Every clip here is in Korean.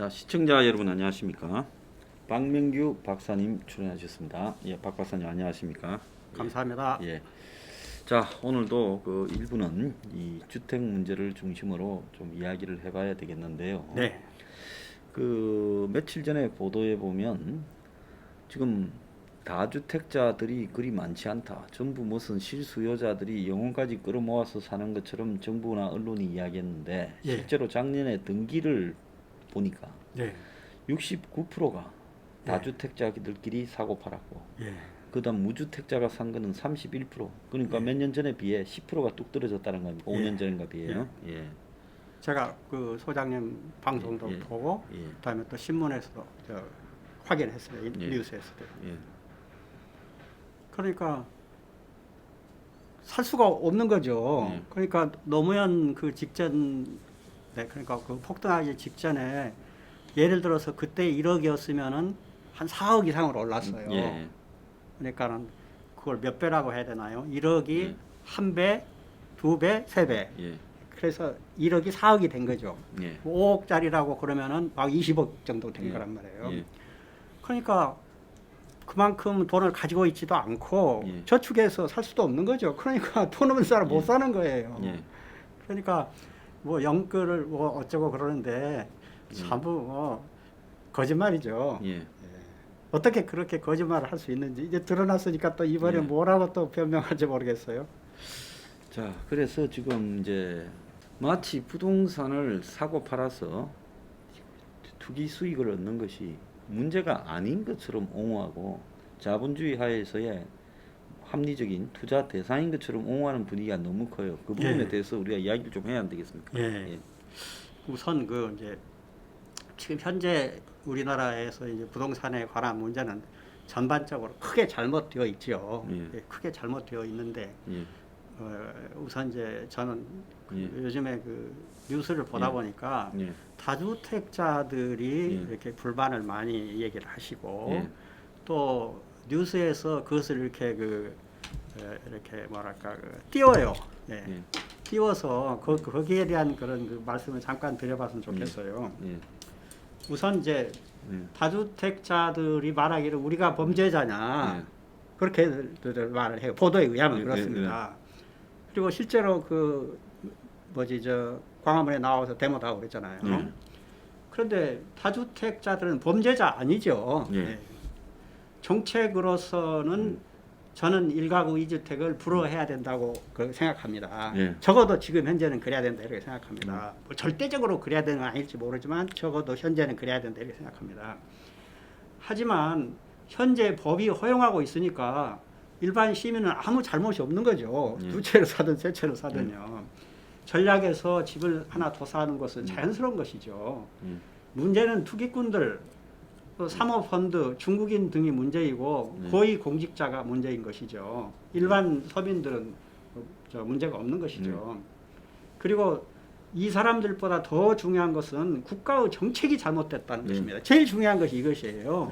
자, 시청자 여러분 안녕하십니까? 박명규 박사님 출연하셨습니다. 예, 박 박사님 안녕하십니까? 감사합니다. 예. 자, 오늘도 그 일부는 이 주택 문제를 중심으로 좀 이야기를 해봐야 되겠는데요. 네. 그 며칠 전에 보도에 보면 지금 다주택자들이 그리 많지 않다. 전부 무슨 실수요자들이 영혼까지 끌어모아서 사는 것처럼 정부나 언론이 이야기했는데 예. 실제로 작년에 등기를 보니까 네. 69%가 다주택자들끼리 사고 팔았고 예. 그다음 무주택자가 산 거는 31%. 그러니까 예. 몇 년 전에 비해 10%가 뚝 떨어졌다는 겁니다. 예. 5년 전인가 비해요. 예. 제가 그 소장님 방송도 예. 보고 예. 그다음에 또 신문에서도 확인했어요. 예. 뉴스에서도. 예. 그러니까 살 수가 없는 거죠. 예. 그러니까 노무현 그 직전, 네, 그러니까 그 폭등하기 직전에 예를 들어서 그때 1억이었으면은 한 4억 이상으로 올랐어요. 예. 그러니까는 그걸 몇 배라고 해야 되나요? 1억이 예. 한 배, 두 배, 세 배. 예. 그래서 1억이 4억이 된 거죠. 예. 5억짜리라고 그러면은 막 20억 정도 된 예. 거란 말이에요. 예. 그러니까 그만큼 돈을 가지고 있지도 않고 예. 저축해서 살 수도 없는 거죠. 그러니까 돈 없는 사람 못 예. 사는 거예요. 예. 그러니까 뭐 영끌을 뭐 어쩌고 그러는데 전부 뭐 거짓말이죠. 예. 어떻게 그렇게 거짓말을 할 수 있는지 이제 드러났으니까 또 이번에 예. 뭐라고 또 변명할지 모르겠어요. 자, 그래서 지금 이제 마치 부동산을 사고 팔아서 투기 수익을 얻는 것이 문제가 아닌 것처럼 옹호하고 자본주의 하에서의 합리적인 투자 대상인 것처럼 옹호하는 분위기가 너무 커요. 그 부분에 예. 대해서 우리가 이야기를 좀 해야 안 되겠습니까? 예. 우선 그 이제 지금 현재 우리나라에서 이제 부동산에 관한 문제는 전반적으로 크게 잘못되어 있죠. 예. 예, 크게 잘못되어 있는데 예. 우선 이제 저는 그 예. 요즘에 그 뉴스를 보다 예. 보니까 예. 다주택자들이 예. 이렇게 불만을 많이 얘기를 하시고 예. 또 뉴스에서 그것을 이렇게 이렇게 뭐랄까 띄워요. 예. 예. 띄워서 거기에 대한 그런 그 말씀을 잠깐 드려봤으면 좋겠어요. 예. 우선 이제 예. 다주택자들이 말하기를 우리가 범죄자냐 예. 그렇게 말을 해요. 보도에 의하면 예. 그렇습니다. 그리고 실제로 그 뭐지 광화문에 나와서 데모도 하고 그랬잖아요. 예. 그런데 다주택자들은 범죄자 아니죠. 예. 네. 정책으로서는 저는 1가구 2주택을 불허해야 된다고 생각합니다. 예. 적어도 지금 현재는 그래야 된다 이렇게 생각합니다. 뭐 절대적으로 그래야 되는 건 아닐지 모르지만 적어도 현재는 그래야 된다 이렇게 생각합니다. 하지만 현재 법이 허용하고 있으니까 일반 시민은 아무 잘못이 없는 거죠. 예. 두 채를 사든 세 채를 사든요. 전략에서 집을 하나 더 사는 것은 자연스러운 것이죠. 문제는 투기꾼들, 또 사모펀드, 중국인 등이 문제이고 고위 공직자가 문제인 것이죠. 일반 서민들은 문제가 없는 것이죠. 그리고 이 사람들보다 더 중요한 것은 국가의 정책이 잘못됐다는 것입니다. 제일 중요한 것이 이것이에요.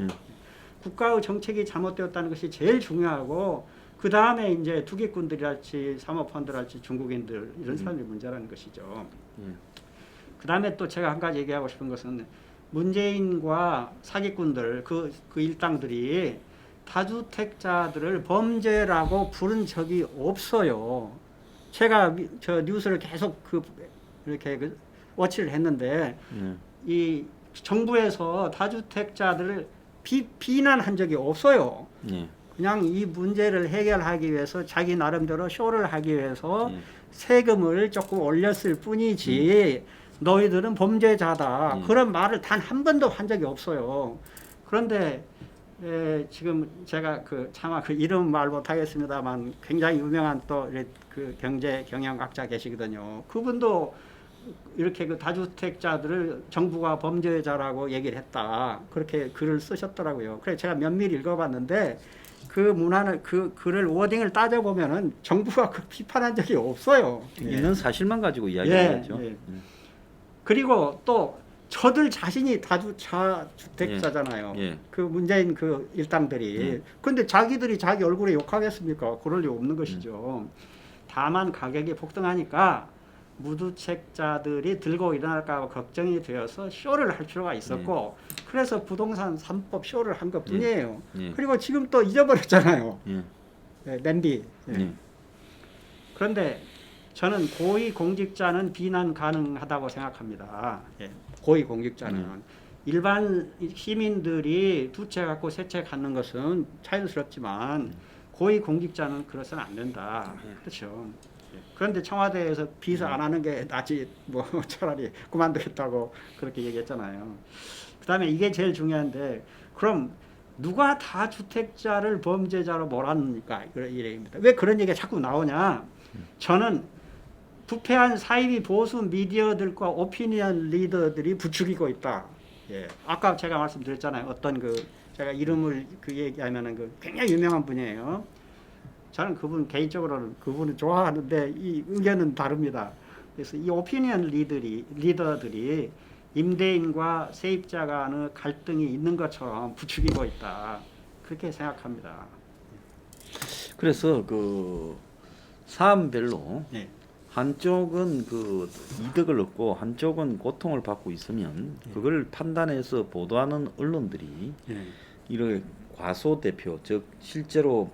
국가의 정책이 잘못되었다는 것이 제일 중요하고 그 다음에 이제 투기꾼들이랄지 사모펀드랄지 중국인들 이런 사람들이 문제라는 것이죠. 그 다음에 또 제가 한 가지 얘기하고 싶은 것은 문재인과 사기꾼들 그 일당들이 다주택자들을 범죄라고 부른 적이 없어요. 제가 저 뉴스를 계속 이렇게 워치를 했는데 이 정부에서 다주택자들을 비난한 적이 없어요. 그냥 이 문제를 해결하기 위해서 자기 나름대로 쇼를 하기 위해서 세금을 조금 올렸을 뿐이지 너희들은 범죄자다. 그런 말을 단 한 번도 한 적이 없어요. 그런데 지금 제가 차마 이름 말 못하겠습니다만 굉장히 유명한 또 그 경제 경영학자 계시거든요. 그분도 이렇게 다주택자들을 정부가 범죄자라고 얘기를 했다. 그렇게 글을 쓰셨더라고요. 그래서 제가 면밀히 읽어봤는데 그 문화는 그 글을 워딩을 따져보면은 정부가 비판한 적이 없어요. 있는 사실만 가지고 이야기하죠. 예. 그리고 또 저들 자신이 다주택자잖아요. 예. 그 문재인 그 일당들이. 근데 자기들이 자기 얼굴에 욕하겠습니까? 그럴 리 없는 것이죠. 다만 가격이 폭등하니까 무주택자들이 들고 일어날까 걱정이 되어서 쇼를 할 필요가 있었고 그래서 부동산 3법 쇼를 한 것 뿐이에요. 예. 그리고 지금 또 잊어버렸잖아요. 예. 냄비. 예. 그런데 저는 고위 공직자는 비난 가능하다고 생각합니다. 고위 공직자는 일반 시민들이 두 채 갖고 세 채 갖는 것은 자연스럽지만 고위 공직자는 그래서는 안 된다. 그렇죠. 그런데 청와대에서 비서 안 하는 게 낫지 뭐 차라리 그만두겠다고 그렇게 얘기했잖아요. 그다음에 이게 제일 중요한데 그럼 누가 다주택자를 범죄자로 몰았습니까? 이런 얘기입니다. 왜 그런 얘기가 자꾸 나오냐? 저는 부패한 사이비 보수 미디어들과 오피니언 리더들이 부추기고 있다. 아까 제가 말씀드렸잖아요. 어떤 제가 이름을 얘기하면은 굉장히 유명한 분이에요. 저는 그분 개인적으로는 그분을 좋아하는데 이 의견은 다릅니다. 그래서 이 오피니언 리더들이 임대인과 세입자 간의 갈등이 있는 것처럼 부추기고 있다. 그렇게 생각합니다. 그래서 사안별로 네. 한쪽은 이득을 얻고 한쪽은 고통을 받고 있으면 그걸 판단해서 보도하는 언론들이 이렇게 과소대표, 즉 실제로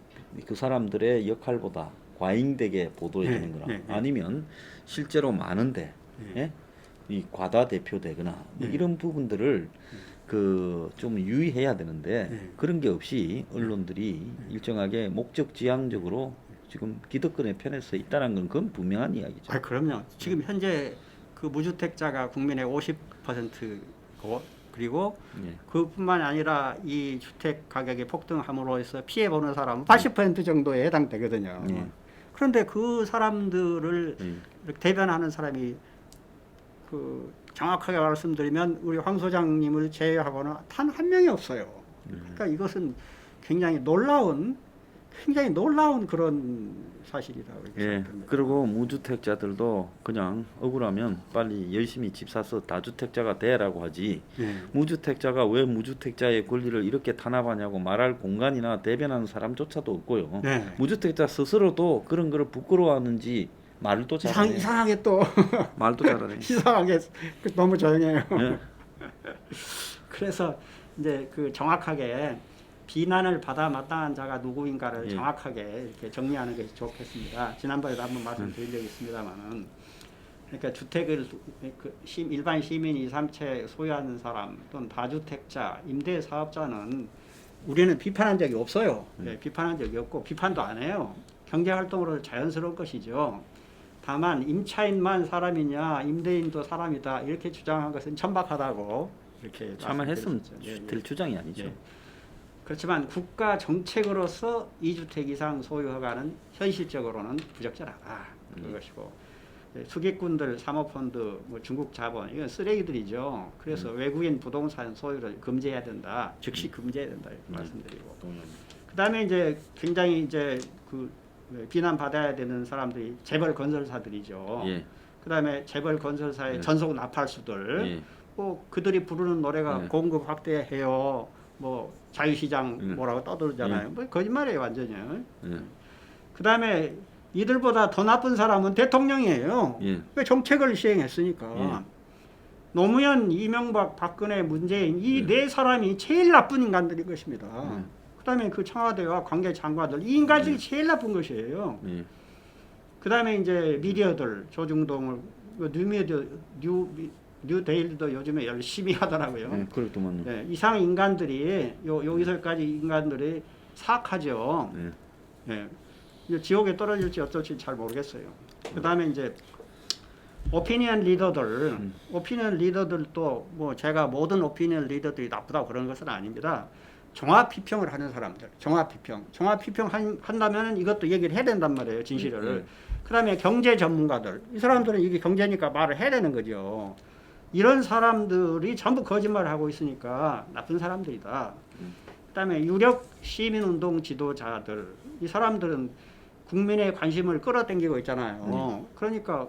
그 사람들의 역할보다 과잉되게 보도해 주는 거나 아니면 실제로 많은데 이 과다대표되거나 뭐 이런 부분들을 좀 유의해야 되는데 그런 게 없이 언론들이 일정하게 목적지향적으로 지금 기득권의 편에 서 있다는 건 그건 분명한 이야기죠. 그럼요. 지금 현재 그 무주택자가 국민의 50%고 그리고 그뿐만 아니라 이 주택 가격이 폭등함으로 해서 피해 보는 사람은 80% 정도에 해당되거든요. 그런데 그 사람들을 이렇게 대변하는 사람이 정확하게 말씀드리면 우리 황 소장님을 제외하고는 단 한 명이 없어요. 그러니까 이것은 굉장히 놀라운 그런 사실이라고 생각합니다. 그리고 무주택자들도 그냥 억울하면 빨리 열심히 집 사서 다주택자가 되라고 하지. 무주택자가 왜 무주택자의 권리를 이렇게 탄압하냐고 말할 공간이나 대변하는 사람조차도 없고요. 무주택자 스스로도 그런 거를 부끄러워하는지 말도 잘하네. 이상하게 또 말도 잘하네. 이상하게 너무 조용해요. 그래서 이제 정확하게 비난을 받아 마땅한 자가 누구인가를 정확하게 이렇게 정리하는 것이 좋겠습니다. 지난번에도 한번 말씀드린 적이 있습니다만은 그러니까 주택을 일반 시민 2, 3채 소유하는 사람 또는 다주택자, 임대 사업자는 우리는 비판한 적이 없어요. 비판한 적이 없고 비판도 안 해요. 경제 활동으로 자연스러운 것이죠. 다만 임차인만 사람이냐 임대인도 사람이다 이렇게 주장한 것은 천박하다고 이렇게 참여했으면 될 주장이 아니죠. 그렇지만 국가 정책으로서 2주택 이상 소유 허가는 현실적으로는 부적절하다 그것이고 투기꾼들, 사모펀드, 뭐 중국 자본 이건 쓰레기들이죠. 그래서 외국인 부동산 소유를 금지해야 된다. 즉시 금지해야 된다 이렇게 말씀드리고. 그다음에 이제 굉장히 이제 비난 받아야 되는 사람들이 재벌 건설사들이죠. 그다음에 재벌 건설사의 전속 나팔수들, 뭐 그들이 부르는 노래가 공급 확대해요. 뭐 자유시장 뭐라고 떠들잖아요. 뭐 거짓말이에요 완전히. 그다음에 이들보다 더 나쁜 사람은 대통령이에요. 왜 정책을 시행했으니까. 노무현, 이명박, 박근혜, 문재인 이 네 사람이 제일 나쁜 인간들인 것입니다. 그다음에 그 청와대와 관계 장관들 이 인간들이 제일 나쁜 것이에요. 그다음에 이제 미디어들 조중동을 뉴데일리도 요즘에 열심히 하더라고요. 그렇더만요. 이상 인간들이 여기서까지 인간들이 사악하죠. 지옥에 떨어질지 어떨지 잘 모르겠어요. 그다음에 이제 오피니언 리더들도 뭐 제가 모든 오피니언 리더들이 나쁘다고 그런 것은 아닙니다. 종합 비평을 하는 사람들, 종합 비평 한다면 이것도 얘기를 해야 된단 말이에요, 진실을. 그다음에 경제 전문가들, 이 사람들은 이게 경제니까 말을 해야 되는 거죠. 이런 사람들이 전부 거짓말을 하고 있으니까 나쁜 사람들이다. 그다음에 유력 시민운동 지도자들, 이 사람들은 국민의 관심을 끌어당기고 있잖아요. 그러니까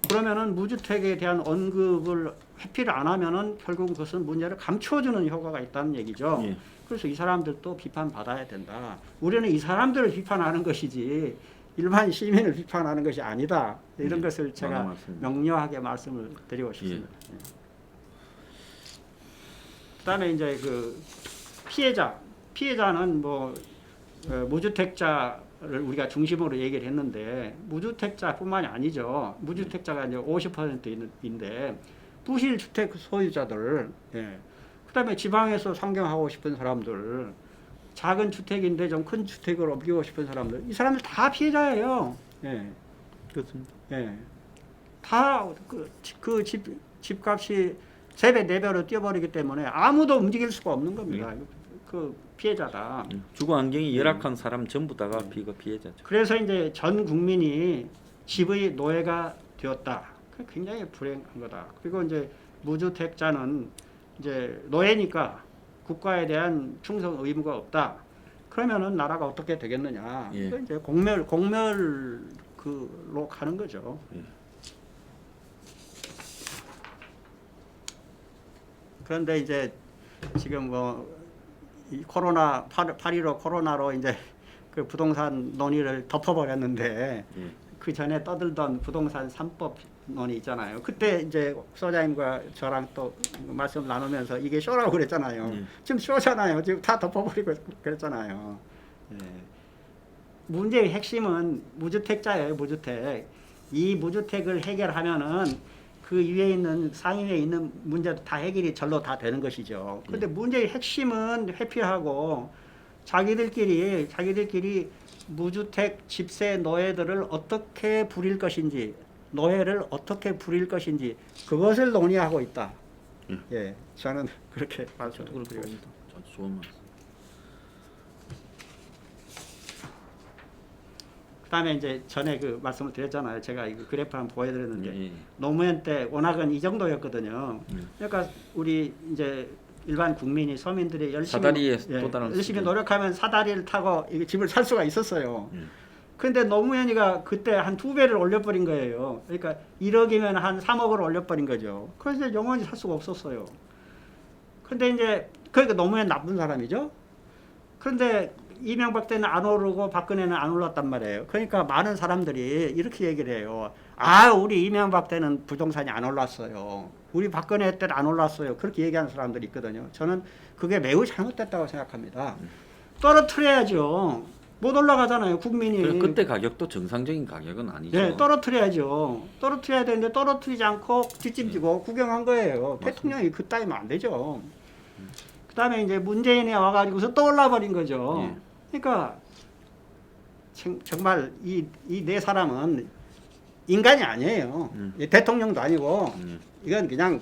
그러면은 무주택에 대한 언급을 회피를 안 하면은 결국 그것은 문제를 감춰주는 효과가 있다는 얘기죠. 그래서 이 사람들도 비판받아야 된다. 우리는 이 사람들을 비판하는 것이지 일반 시민을 비판하는 것이 아니다. 이런 예, 것을 제가 맞습니다. 명료하게 말씀을 드리고 싶습니다. 예. 그다음에 이제 그 피해자는 뭐 무주택자를 우리가 중심으로 얘기를 했는데 무주택자뿐만이 아니죠. 무주택자가 이제 50%인데 부실주택 소유자들, 예. 그다음에 지방에서 상경하고 싶은 사람들, 작은 주택인데 좀 큰 주택을 옮기고 싶은 사람들, 이 사람들 다 피해자예요. 예. 그렇습니다. 예. 다그 집값이 3배, 4배로 뛰어버리기 때문에 아무도 움직일 수가 없는 겁니다. 그 피해자다. 주거 환경이 열악한 사람 전부 다가 피해자죠. 그래서 이제 전 국민이 집의 노예가 되었다. 그 굉장히 불행한 거다. 그리고 이제 무주택자는 이제 노예니까 국가에 대한 충성 의무가 없다. 그러면은 나라가 어떻게 되겠느냐? 예. 이제 공멸 그로 가는 거죠. 예. 그런데 이제 지금 이 코로나 8.15 코로나로 이제 그 부동산 논의를 덮어버렸는데 예. 그 전에 떠들던 부동산 3법 논의 있잖아요. 그때 이제 소장님과 저랑 또 말씀 나누면서 이게 쇼라고 그랬잖아요. 예. 지금 쇼잖아요. 지금 다 덮어버리고 그랬잖아요. 예. 문제의 핵심은 무주택자예요. 무주택. 이 무주택을 해결하면은 그 위에 있는 상위에 있는 문제도 다 해결이 절로 다 되는 것이죠. 그런데 문제의 핵심은 회피하고 자기들끼리 무주택 집세 노예들을 어떻게 부릴 것인지, 노예를 어떻게 부릴 것인지 그것을 논의하고 있다. 예, 저는 그렇게 말씀드리고 있습니다. 아주 좋은 말씀. 그다음에 이제 전에 그 말씀을 드렸잖아요. 제가 이거 그래프 한번 보여드렸는데 예. 노무현 때 워낙은 이 정도였거든요. 그러니까 우리 이제 일반 국민이 서민들이 사다리에 도달할 수 열심히 있게. 노력하면 사다리를 타고 이 집을 살 수가 있었어요. 예. 그런데 노무현이가 그때 한 2배를 올려버린 거예요. 그러니까 1억이면 한 3억을 올려버린 거죠. 그래서 영원히 살 수가 없었어요. 그런데 이제 그러니까 노무현 나쁜 사람이죠. 그런데 이명박 때는 안 오르고 박근혜는 안 올랐단 말이에요. 그러니까 많은 사람들이 이렇게 얘기를 해요. 아, 우리 이명박 때는 부동산이 안 올랐어요. 우리 박근혜 때는 안 올랐어요. 그렇게 얘기하는 사람들이 있거든요. 저는 그게 매우 잘못됐다고 생각합니다. 떨어뜨려야죠. 못 올라가잖아요, 국민이. 그때 가격도 정상적인 가격은 아니죠. 네, 떨어뜨려야죠. 떨어뜨려야 되는데 떨어뜨리지 않고 뒷짐지고 구경한 거예요. 맞습니다. 대통령이 그따위면 안 되죠. 그 다음에 이제 문재인이 와가지고서 또 올라버린 거죠. 예. 그러니까 정말 이 네 사람은 인간이 아니에요. 대통령도 아니고 이건 그냥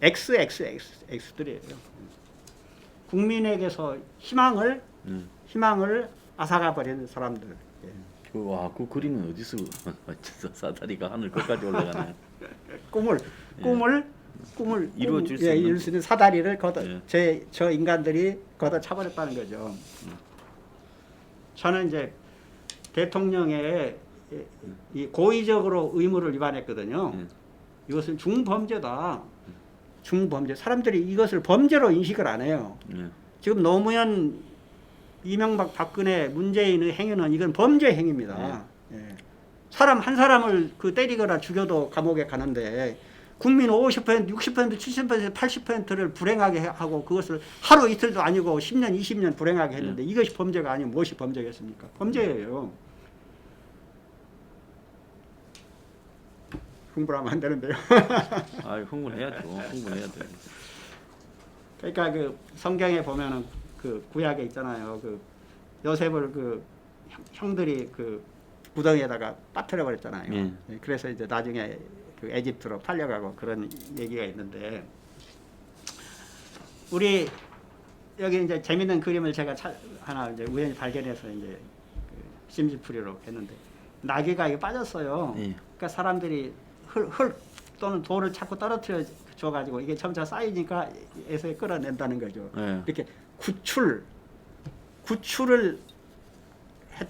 XXX들이에요. 국민에게서 희망을 앗아가 버리는 사람들. 예. 그 그림은 어디서 사다리가 하늘 끝까지 올라가나요? 꿈을 이루어질 수 이룰 수 있는 사다리를 걷어 예. 저 인간들이 걷어 차버렸다는 거죠. 저는 이제 대통령의 이 고의적으로 의무를 위반했거든요. 이것은 중범죄다. 중범죄. 사람들이 이것을 범죄로 인식을 안 해요. 지금 노무현, 이명박, 박근혜, 문재인의 행위는 이건 범죄 행위입니다. 예. 사람 한 사람을 때리거나 죽여도 감옥에 가는데 국민 50%, 60%, 70%, 80%를 불행하게 하고 그것을 하루 이틀도 아니고 10년, 20년 불행하게 했는데 이것이 범죄가 아니면 무엇이 범죄겠습니까? 범죄예요. 흥분하면 안 되는데요. 아, 흥분해야죠. 흥분해야 돼. 그러니까 그 성경에 보면은 그 구약에 있잖아요. 그 요셉을 그 형들이 그 구덩이에다가 빠뜨려 버렸잖아요. 예. 그래서 이제 나중에 그 에집트로 팔려가고 그런 얘기가 있는데 우리 여기 이제 재밌는 그림을 제가 하나 이제 우연히 발견해서 이제 그 심지풀이로 했는데 나귀가 이게 빠졌어요. 예. 그러니까 사람들이 흙 또는 돌을 자꾸 떨어뜨려 줘가지고 이게 점차 쌓이니까 에서에 끌어낸다는 거죠. 예. 이렇게 구출을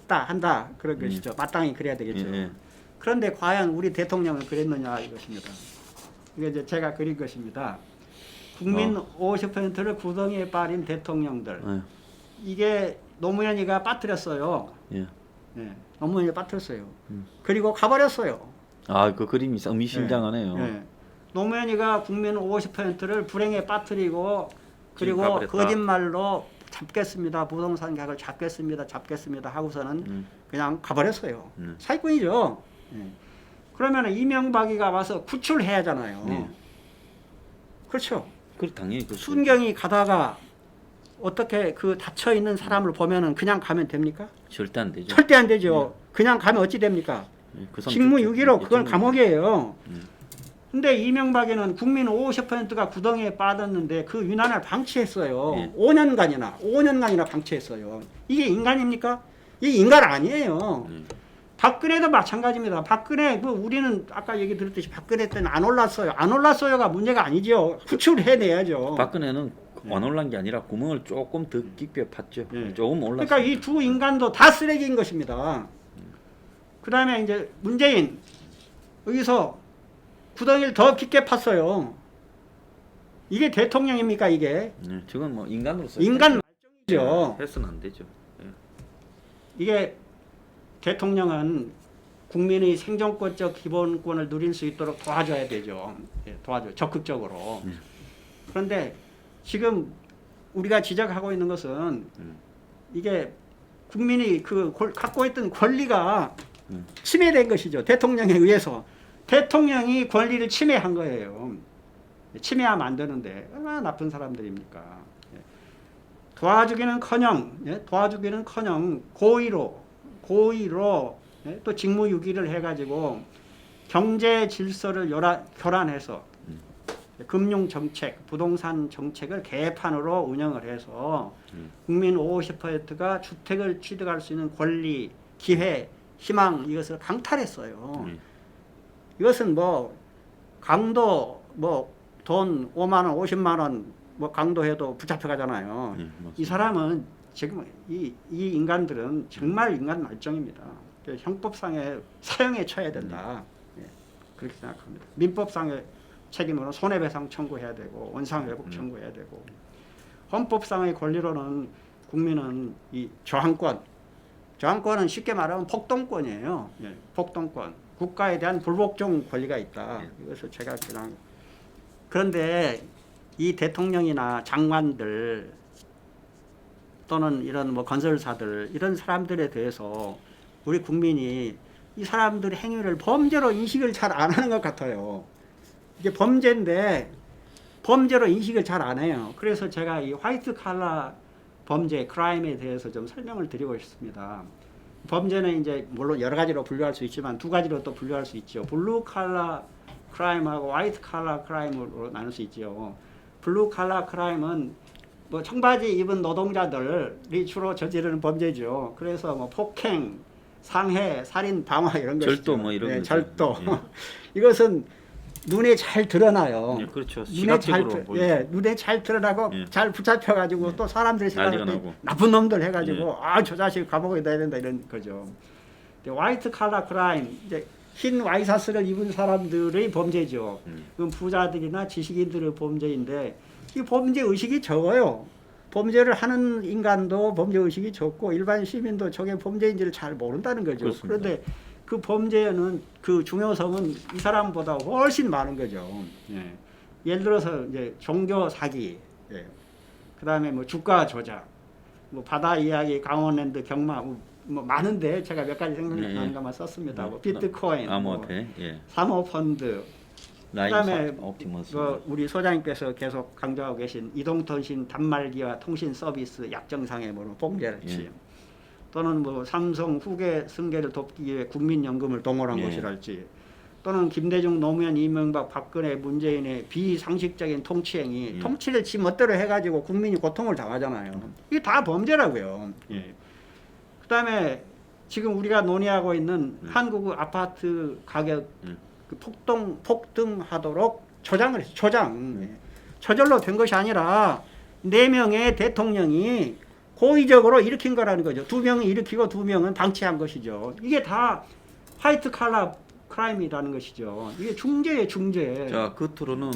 한다 그런 것이죠. 마땅히 그래야 되겠죠. 예. 그런데 과연 우리 대통령은 그랬느냐 이것입니다. 이게 이제 제가 그린 것입니다. 국민 50%를 구덩이에 빠린 대통령들. 예. 이게 노무현이가 빠뜨렸어요. 예. 예, 노무현이 빠뜨렸어요. 그리고 가버렸어요. 아, 그 그림이 의미심장하네요. 예. 노무현이가 국민 50%를 불행에 빠뜨리고 그리고 가버렸다. 거짓말로 잡겠습니다. 부동산 계약을 잡겠습니다 하고서는 그냥 가버렸어요. 사기꾼이죠. 예. 그러면 이명박이가 와서 구출해야 하잖아요. 네. 그렇죠. 그 당연히 그 순경이 가다가 어떻게 그 닫혀 있는 사람을 보면은 그냥 가면 됩니까? 절대 안 되죠. 절대 안 되죠. 그냥 가면 어찌 됩니까? 예, 그 사람 직무유기로 저- 그건 저- 감옥이에요. 근데 이명박에는 국민 50%가 구덩이에 빠졌는데 그 유난을 방치했어요. 예. 5년간이나 방치했어요. 이게 인간입니까? 이게 인간 아니에요. 박근혜도 마찬가지입니다. 박근혜 우리는 아까 얘기 들었듯이 박근혜 때는 안 올랐어요. 안 올랐어요가 문제가 아니죠. 구출해내야죠. 박근혜는 안 올란 게 아니라 구멍을 조금 더 깊게 팠죠. 예. 조금 올랐어요. 그러니까 이 두 인간도 다 쓰레기인 것입니다. 그 다음에 이제 문재인 여기서 구덩이를 더 깊게 팠어요. 이게 대통령입니까 이게? 저건 뭐 인간으로서 인간 말종이죠. 해서는 안 되죠. 예. 이게 대통령은 국민의 생존권적 기본권을 누릴 수 있도록 도와줘야 되죠. 예, 도와줘 적극적으로. 그런데 지금 우리가 지적하고 있는 것은 이게 국민이 갖고 있던 권리가 침해된 것이죠. 대통령에 의해서. 대통령이 권리를 침해한 거예요. 침해하면 안 되는데 얼마나 나쁜 사람들입니까. 예. 도와주기는커녕 고의로 예? 또 직무유기를 해가지고 경제 질서를 교란해서 금융정책, 부동산 정책을 개판으로 운영을 해서 국민 50%가 주택을 취득할 수 있는 권리, 기회, 희망 이것을 강탈했어요. 이것은 강도 돈 5만 원, 50만 원 강도해도 붙잡혀 가잖아요. 이 사람은 지금 이 인간들은 정말 인간 말종입니다. 형법상에 사형에 처해야 된다. 예, 그렇게 생각합니다. 민법상의 책임으로 손해배상 청구해야 되고 원상회복 청구해야 되고 헌법상의 권리로는 국민은 이 저항권은 쉽게 말하면 폭동권이에요. 예, 폭동권. 국가에 대한 불복종 권리가 있다. 이것을 제가 그냥 그런데 이 대통령이나 장관들 또는 이런 건설사들 이런 사람들에 대해서 우리 국민이 이 사람들의 행위를 범죄로 인식을 잘 안 하는 것 같아요. 이게 범죄인데 범죄로 인식을 잘 안 해요. 그래서 제가 이 화이트 칼라 범죄 크라임에 대해서 좀 설명을 드리고 싶습니다. 범죄는 이제 물론 여러 가지로 분류할 수 있지만 두 가지로 또 분류할 수 있죠. 블루 칼라 크라임하고 화이트 칼라 크라임으로 나눌 수 있죠. 블루 칼라 크라임은 청바지 입은 노동자들이 주로 저지르는 범죄죠. 그래서 폭행, 상해, 살인, 방화 이런 것이죠. 절도 이런 네, 거죠. 절도. 예. 이것은 눈에 잘 드러나요. 예, 그렇죠. 눈에 시각적으로 보이죠. 눈에 잘 드러나고 예. 잘 붙잡혀가지고 또 사람들이 난리가 생각할 때 나고. 나쁜 놈들 해가지고 저 자식 감옥에 넣어야 된다 이런 거죠. 화이트 칼라 크라임 이제 흰 와이셔츠를 입은 사람들의 범죄죠. 그건 부자들이나 지식인들의 범죄인데 이 범죄 의식이 적어요. 범죄를 하는 인간도 범죄 의식이 적고 일반 시민도 저게 범죄인지를 잘 모른다는 거죠. 그렇습니다. 그런데 그 범죄는 그 중요성은 이 사람보다 훨씬 많은 거죠. 예. 예를 들어서 이제 종교 사기, 예. 그다음에 주가 조작, 바다 이야기, 강원랜드 경마 많은데 제가 몇 가지 생각나는 것만 썼습니다. 비트코인, 암호화폐, 예. 사모펀드, 그다음에 옵티머스. 우리 소장님께서 계속 강조하고 계신 이동통신 단말기와 통신 서비스 약정상의 봉제랄지. 또는 삼성 후계 승계를 돕기 위해 국민연금을 동원한 것이랄지 또는 김대중, 노무현, 이명박, 박근혜, 문재인의 비상식적인 통치행위 통치를 지 멋대로 해가지고 국민이 고통을 당하잖아요. 이게 다 범죄라고요. 예. 그 다음에 지금 우리가 논의하고 있는 한국 아파트 가격 폭등하도록 조장을 했어요. 조장. 예. 저절로 된 것이 아니라 4명의 대통령이 고의적으로 일으킨 거라는 거죠. 2명은 일으키고 2명은 방치한 것이죠. 이게 다 화이트 칼라 크라임이라는 것이죠. 이게 중죄예요, 중죄. 자, 겉으로는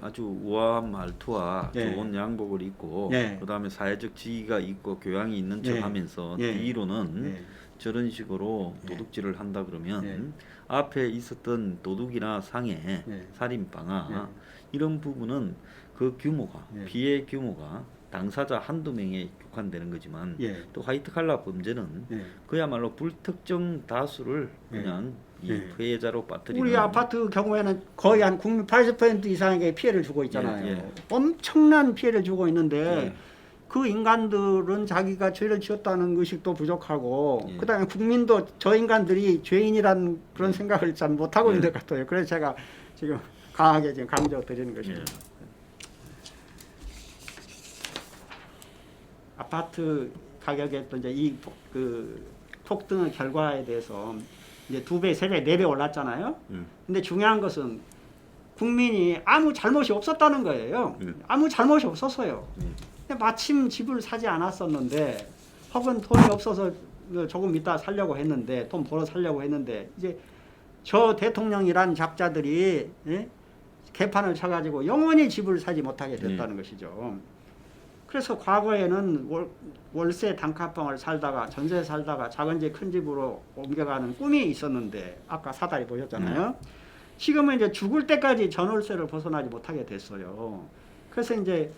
아주 우아한 말투와 예. 좋은 양복을 입고 예. 그다음에 사회적 지위가 있고 교양이 있는 예. 척하면서 예. 뒤로는 예. 저런 식으로 예. 도둑질을 한다 그러면 예. 앞에 있었던 도둑이나 상해, 예. 살인방아 예. 이런 부분은 그 규모가 예. 피해 규모가 당사자 한두 명에 국한되는 거지만 예. 또 화이트 칼라 범죄는 예. 그야말로 불특정 다수를 예. 그냥 이 예. 피해자로 빠뜨리는 우리 아파트 경우에는 거의 한 국민 80% 이상에게 피해를 주고 있잖아요. 예, 예. 엄청난 피해를 주고 있는데 예. 그 인간들은 자기가 죄를 지었다는 의식도 부족하고 예. 그다음에 국민도 저 인간들이 죄인이라는 그런 생각을 잘 못하고 예. 있는 것 같아요. 그래서 제가 지금 강하게 지금 강조드리는 것입니다. 아파트 가격의 또 이제 이 그 폭등의 결과에 대해서 이제 2배, 3배, 4배 올랐잖아요. 근데 중요한 것은 국민이 아무 잘못이 없었다는 거예요. 아무 잘못이 없었어요. 근데 마침 집을 사지 않았었는데 혹은 돈이 없어서 조금 이따 살려고 했는데 돈 벌어 살려고 했는데 이제 저 대통령이란 잡자들이 예? 개판을 쳐가지고 영원히 집을 사지 못하게 됐다는 것이죠. 그래서 과거에는 월세 단칸방을 살다가 전세 살다가 작은 집 큰 집으로 옮겨가는 꿈이 있었는데 아까 사다리 보셨잖아요. 지금은 이제 죽을 때까지 전월세를 벗어나지 못하게 됐어요. 그래서 이제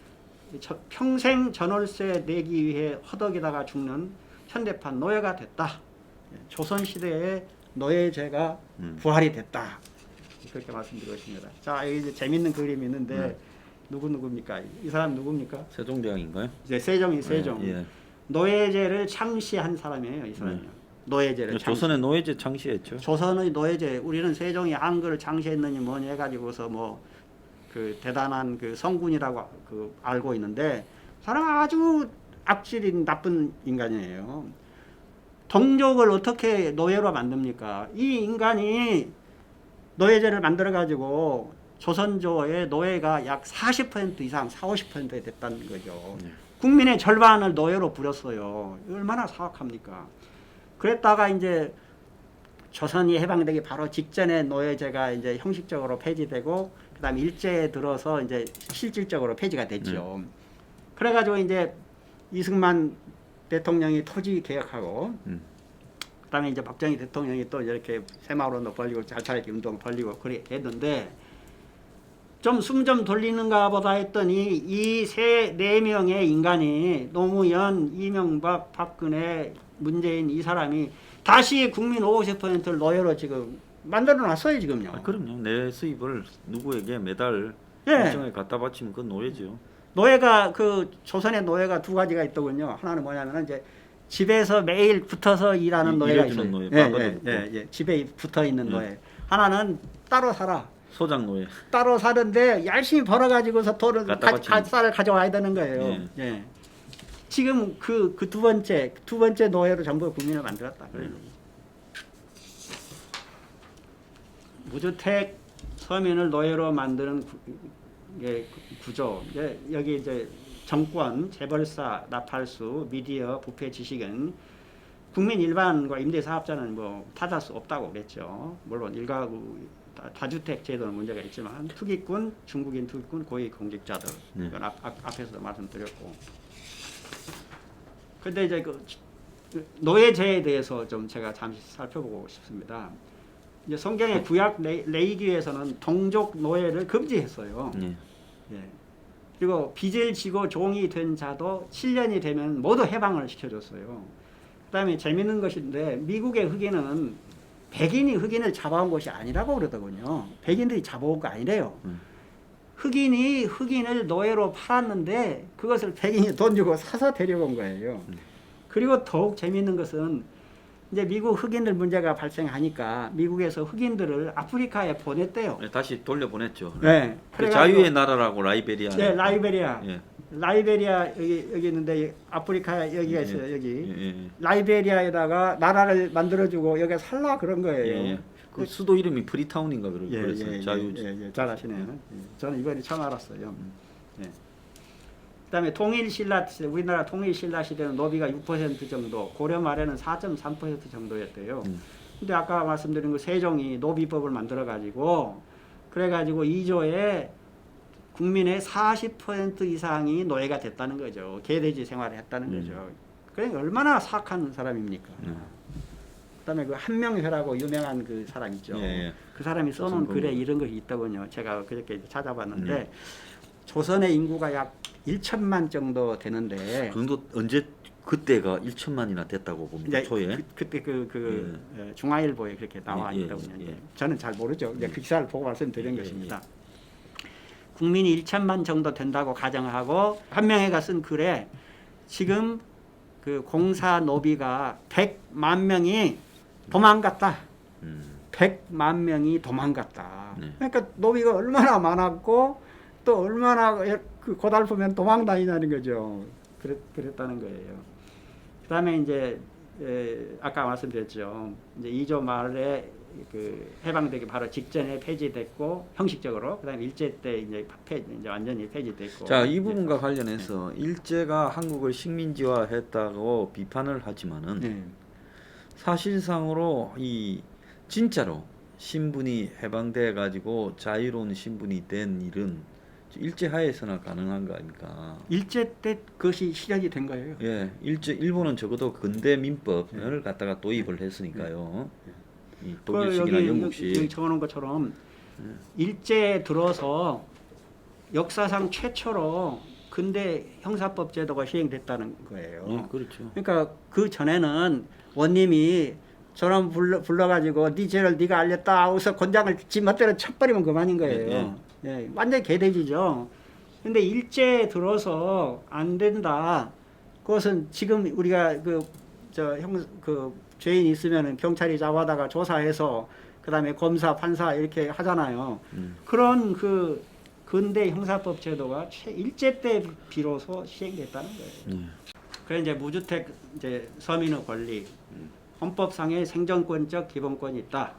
평생 전월세 내기 위해 허덕이다가 죽는 현대판 노예가 됐다. 조선시대의 노예제가 부활이 됐다. 그렇게 말씀드리고 있습니다. 자, 여기 이제 재밌는 그림이 있는데 누굽니까? 이 사람 누굽니까? 세종대왕인가요? 이제 세종. 예. 노예제를 창시한 사람이에요, 이 사람이요. 노예제를 조선의 노예제 창시했죠. 조선의 노예제, 우리는 세종이 한글을 창시했느니 뭐니 해가지고서 뭐 그 대단한 그 성군이라고 그 알고 있는데 사람 아주 악질인 나쁜 인간이에요. 동족을 어떻게 노예로 만듭니까? 이 인간이 노예제를 만들어 가지고 조선조의 노예가 약 40% 이상, 40~50% 됐다는 거죠. 국민의 절반을 노예로 부렸어요. 얼마나 사악합니까? 그랬다가 이제 조선이 해방되기 바로 직전에 노예제가 이제 형식적으로 폐지되고 그다음에 일제에 들어서 이제 실질적으로 폐지가 됐죠. 그래가지고 이제 이승만 대통령이 토지 개혁하고 그다음에 이제 박정희 대통령이 또 이렇게 새마을운동 벌리고 잘차리기 운동 벌리고 그래 했는데 좀 숨 좀 돌리는가 보다 했더니 이 네 명의 인간이 노무현, 이명박, 박근혜, 문재인 이 사람이 다시 국민 50%를 노예로 지금 만들어 놨어요 지금요. 그럼요. 내 수입을 누구에게 매달 예. 일정에 갖다 바치면 그건 노예죠. 노예가 그 조선의 노예가 두 가지가 있더군요. 하나는 뭐냐면은 이제 집에서 매일 붙어서 일하는 노예가 있어요. 노예, 집에 붙어 있는 예. 노예. 하나는 따로 살아. 소장 노예. 따로 사는데 열심히 벌어가지고서 돈을 쌀을 가져와야 되는 거예요. 예. 지금 그 두 번째 노예로 전부 국민을 만들었다. 무주택 서민을 노예로 만드는 구조. 여기 이제 정권, 재벌사, 나팔수, 미디어, 부패 지식은 국민 일반과 임대사업자는 뭐 타다 수 없다고 그랬죠. 물론 일가구 다주택 제도는 문제가 있지만 투기꾼, 중국인 투기꾼, 고위공직자들 이건 앞에서도 말씀드렸고. 근데 이제 그 노예제에 대해서 좀 제가 잠시 살펴보고 싶습니다. 이제 성경의 구약 레위기에서는 동족 노예를 금지했어요. 예. 그리고 빚을 지고 종이 된 자도 7년이 되면 모두 해방을 시켜줬어요. 그다음에 재밌는 것인데 미국의 흑인은 백인이 흑인을 잡아온 것이 아니라고 그러더군요. 백인들이 잡아온 거 아니래요. 흑인이 흑인을 노예로 팔았는데 그것을 백인이 돈 주고 사서 데려온 거예요. 그리고 더욱 재미있는 것은 이제 미국 흑인들 문제가 발생하니까 미국에서 흑인들을 아프리카에 보냈대요. 다시 돌려보냈죠. 네. 자유의 나라라고 라이베리아. 네, 라이베리아. 예. 라이베리아 여기 있는데 아프리카 여기가 있어요. 여기. 예. 라이베리아에다가 나라를 만들어주고 여기 살라 그런 거예요. 그 수도 이름이 프리타운인가 그랬어요. 자유. 잘 아시네요. 저는 이번에 처음 알았어요. 그다음에 통일신라 시대, 우리나라 통일신라 시대는 노비가 6% 정도, 고려 말에는 4.3% 정도였대요. 근데 아까 말씀드린 그 세종이 노비법을 만들어 가지고 그래가지고 2조에 국민의 40% 이상이 노예가 됐다는 거죠. 개돼지 생활을 했다는 거죠. 그러니까 얼마나 사악한 사람입니까? 그다음에 그 한명회라고 유명한 그 사람 있죠. 예. 그 사람이 써놓은 글에 이런 것이 있더군요. 제가 그저께 찾아봤는데 조선의 인구가 약 1천만 정도 되는데 그 정도 언제 그때가 1천만이나 됐다고 봅니다. 초에. 그때 중앙일보에 그렇게 나와 있더군요. 저는 잘 모르죠. 이제 그 기사를 보고 말씀드린 것입니다. 국민이 1천만 정도 된다고 가정하고 한명회가 쓴 글에 지금 그 공사 노비가 100만 명이 도망갔다. 100만 명이 도망갔다. 그러니까 노비가 얼마나 많았고 또 얼마나 그 고달프면 도망 다니냐는 거죠. 그랬다는 거예요. 그다음에 이제 아까 말씀드렸죠. 이제 2조 말에 그 해방되기 바로 직전에 폐지됐고 형식적으로 그다음에 일제 때 이제 완전히 폐지됐고. 자, 이 부분과 관련해서 일제가 한국을 식민지화했다고 비판을 하지만은 사실상으로 이 진짜로 신분이 해방돼 가지고 자유로운 신분이 된 일은 일제 하에서나 가능한 거 아닙니까? 일제 때 그것이 실현이 된 거예요. 예, 일본은 적어도 근대 민법을 갖다가 도입을 했으니까요. 이 독일식이나 영국식. 여기 적어놓은 것처럼 일제에 들어서 역사상 최초로 근대 형사법 제도가 시행됐다는 거예요. 그렇죠. 그러니까 그 전에는 원님이 저런 불러가지고 네 죄를 네가 알렸다 하고서 권장을 지 멋대로 쳐버리면 그만인 거예요. 예, 완전히 개돼지죠. 근데 일제에 들어서 안 된다. 그것은 지금 우리가 그 죄인 있으면은 경찰이 잡아다가 조사해서 그다음에 검사, 판사 이렇게 하잖아요. 그런 그 근대 형사법 제도가 일제 때 비로소 시행됐다는 거예요. 그래 이제 무주택 이제 서민의 권리, 헌법상의 생존권적 기본권이 있다.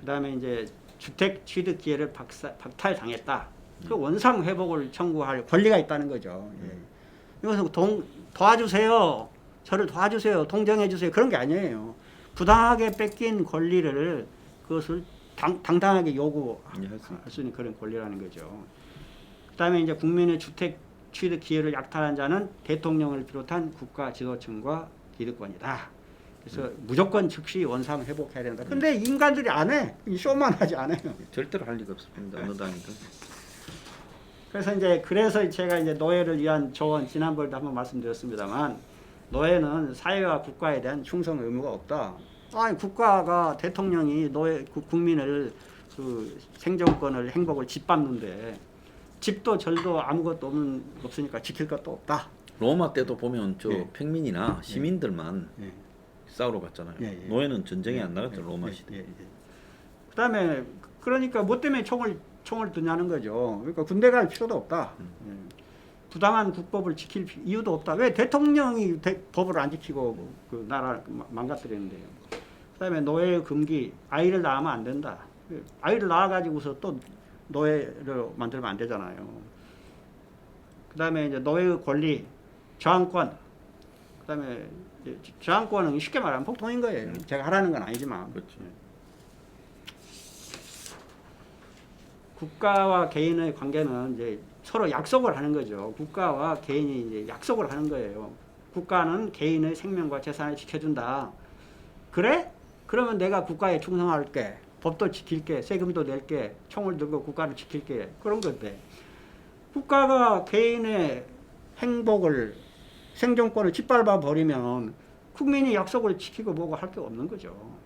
그다음에 이제 주택 취득 기회를 박탈당했다. 그 원상 회복을 청구할 권리가 있다는 거죠. 이것은 도와주세요. 저를 도와주세요. 동정해 주세요. 그런 게 아니에요. 부당하게 뺏긴 권리를 그것을 당당하게 요구할 수 있는 그런 권리라는 거죠. 그다음에 이제 국민의 주택 취득 기회를 약탈한 자는 대통령을 비롯한 국가 지도층과 기득권이다. 그래서 무조건 즉시 원상 회복해야 된다. 근데 인간들이 안 해. 쇼만 하지 않아요. 절대로 할 리가 없습니다. 어느 당이든. 그래서 제가 이제 노예를 위한 조언 지난번에도 한번 말씀드렸습니다만 노예는 사회와 국가에 대한 충성 의무가 없다. 아니 국가가 대통령이 국민을 그 생존권을 행복을 짓밟는데 집도 절도 아무것도 없으니까 지킬 것도 없다. 로마 때도 보면 평민이나 시민들만 싸우러 갔잖아요. 노예는 전쟁에 안 나갔죠. 로마 시대. 그다음에 그러니까 뭐 때문에 총을 드냐는 거죠. 그러니까 군대 갈 필요도 없다. 부당한 국법을 지킬 이유도 없다. 왜 대통령이 법을 안 지키고 그 나라를 망가뜨리는데요. 그다음에 노예 금기, 아이를 낳으면 안 된다. 아이를 낳아가지고서 또 노예를 만들면 안 되잖아요. 그다음에 이제 노예의 권리, 저항권. 그다음에 저항권은 쉽게 말하면 폭동인 거예요. 제가 하라는 건 아니지만. 그렇죠. 국가와 개인의 관계는 이제 서로 약속을 하는 거죠. 국가와 개인이 이제 약속을 하는 거예요. 국가는 개인의 생명과 재산을 지켜준다. 그래? 그러면 내가 국가에 충성할게. 법도 지킬게. 세금도 낼게. 총을 들고 국가를 지킬게. 그런 건데. 국가가 개인의 행복을, 생존권을 짓밟아 버리면 국민이 약속을 지키고 뭐고 할 게 없는 거죠.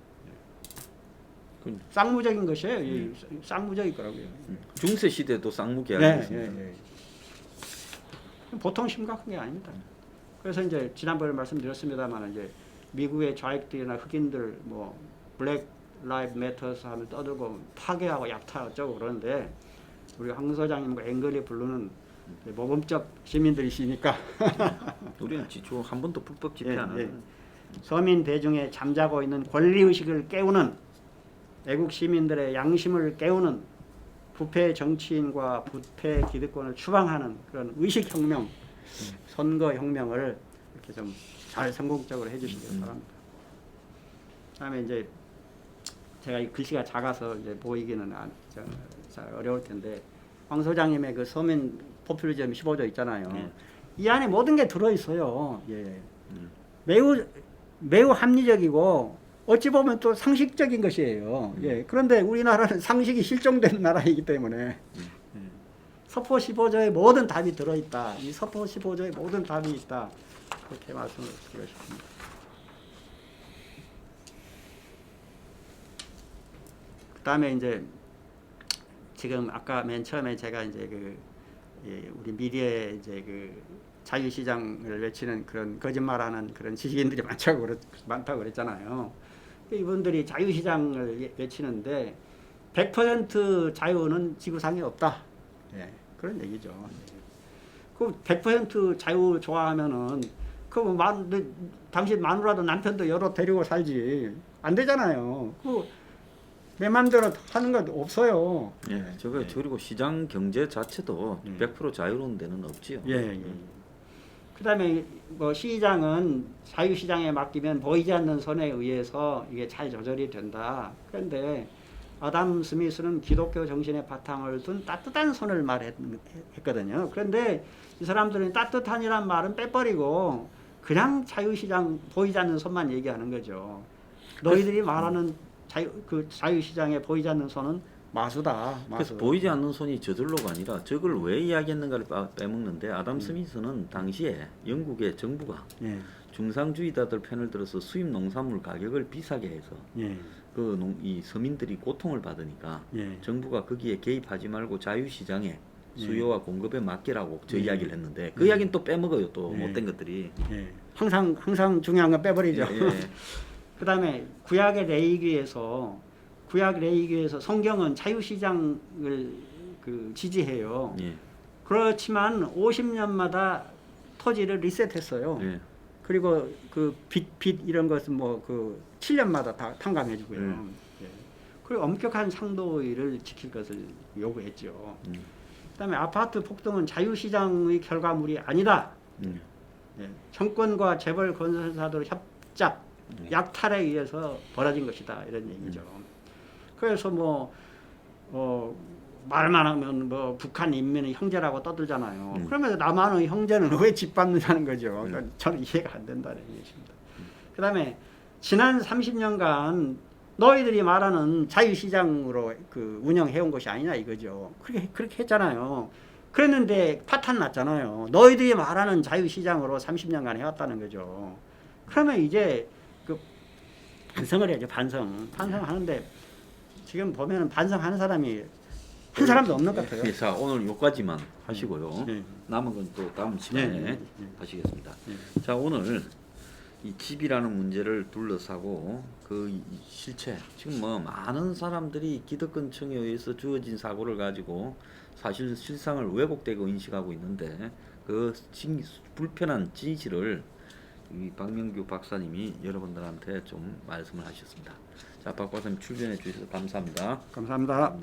쌍무적인 것이에요. 쌍무적일 거라고요. 중세 시대도 쌍무계약이었습니다. 보통 심각한 게 아닙니다. 그래서 이제 지난번에 말씀드렸습니다만 이제 미국의 좌익들이나 흑인들 뭐 블랙 라이브 매터스 하면 떠들고 파괴하고 약탈 어쩌고 그러는데 우리 황 소장님과 앵글이 부르는 모범적 시민들이시니까 우리는 지초 한 번도 불법 집회 안 하는. 서민 대중의 잠자고 있는 권리의식을 깨우는 애국 시민들의 양심을 깨우는 부패 정치인과 부패 기득권을 추방하는 그런 의식혁명, 선거혁명을 이렇게 좀 잘 성공적으로 해주시기 바랍니다. 그다음에 이제 제가 이 글씨가 작아서 이제 보이기는 잘 어려울 텐데 황 소장님의 그 서민 포퓰리즘 15조 있잖아요. 이 안에 모든 게 들어 있어요. 예. 매우 합리적이고 어찌 보면 또 상식적인 것이에요. 예. 그런데 우리나라는 상식이 실종된 나라이기 때문에 서포 15조에 모든 답이 들어 있다. 이 서포 15조에 모든 답이 있다. 그렇게 말씀을 드리고 싶습니다. 그다음에 이제 지금 아까 맨 처음에 제가 이제 우리 미디어에 이제 자유시장을 외치는 그런 거짓말하는 그런 지식인들이 많다고 그랬잖아요. 이분들이 자유시장을 외치는데 100% 자유는 지구상에 없다. 예, 그런 얘기죠. 그 100% 자유 좋아하면은 당신 마누라도 남편도 여러 데리고 살지 안 되잖아요. 내 마음대로 하는 것 없어요. 예, 그리고 시장 경제 자체도 100% 자유로운 데는 없지요. 예. 그다음에 뭐 시장은 자유시장에 맡기면 보이지 않는 손에 의해서 이게 잘 조절이 된다. 그런데 아담 스미스는 기독교 정신의 바탕을 둔 따뜻한 손을 말했거든요. 그런데 이 사람들은 따뜻한이란 말은 빼버리고 그냥 자유시장 보이지 않는 손만 얘기하는 거죠. 너희들이 말하는 자유시장에 보이지 않는 손은 마수다. 그래서 보이지 않는 손이 저절로가 아니라 저걸 왜 이야기했는가를 빼먹는데 아담 스미스는 당시에 영국의 정부가 중상주의자들 편을 들어서 수입 농산물 가격을 비싸게 해서 이 서민들이 고통을 받으니까 정부가 거기에 개입하지 말고 자유시장에 수요와 공급에 맡기라고 저 이야기를 했는데 그 이야기는 또 빼먹어요. 또 못된 것들이. 항상 중요한 건 빼버리죠. 그다음에 구약 레위기에서 성경은 자유시장을 지지해요. 그렇지만 50년마다 토지를 리셋했어요. 그리고 빚 이런 것은 7년마다 다 탕감해주고요. 그리고 엄격한 상도위를 지킬 것을 요구했죠. 그다음에 아파트 폭등은 자유시장의 결과물이 아니다. 정권과 재벌 건설사들 협작, 약탈에 의해서 벌어진 것이다. 이런 얘기죠. 그래서 말만 하면 북한 인민의 형제라고 떠들잖아요. 그러면서 남한의 형제는 왜 짓밟느냐는 거죠. 저는 이해가 안 된다는 얘기입니다. 그다음에 지난 30년간 너희들이 말하는 자유시장으로 운영해온 것이 아니냐 이거죠. 그렇게 했잖아요. 그랬는데 파탄 났잖아요. 너희들이 말하는 자유시장으로 30년간 해왔다는 거죠. 그러면 이제 반성을 해야죠. 반성하는데 지금 보면 반성하는 사람이 한 사람도 없는 것 같아요. 자, 오늘 여기까지만 하시고요. 남은 건 또 다음 시간에 하시겠습니다. 자, 오늘 이 집이라는 문제를 둘러싸고 실체, 지금 많은 사람들이 기득권층에 의해서 주어진 사고를 가지고 사실 실상을 왜곡되고 인식하고 있는데 불편한 진실을 이 박명규 박사님이 여러분들한테 좀 말씀을 하셨습니다. 자, 박 박사님 출연해 주셔서 감사합니다. 감사합니다.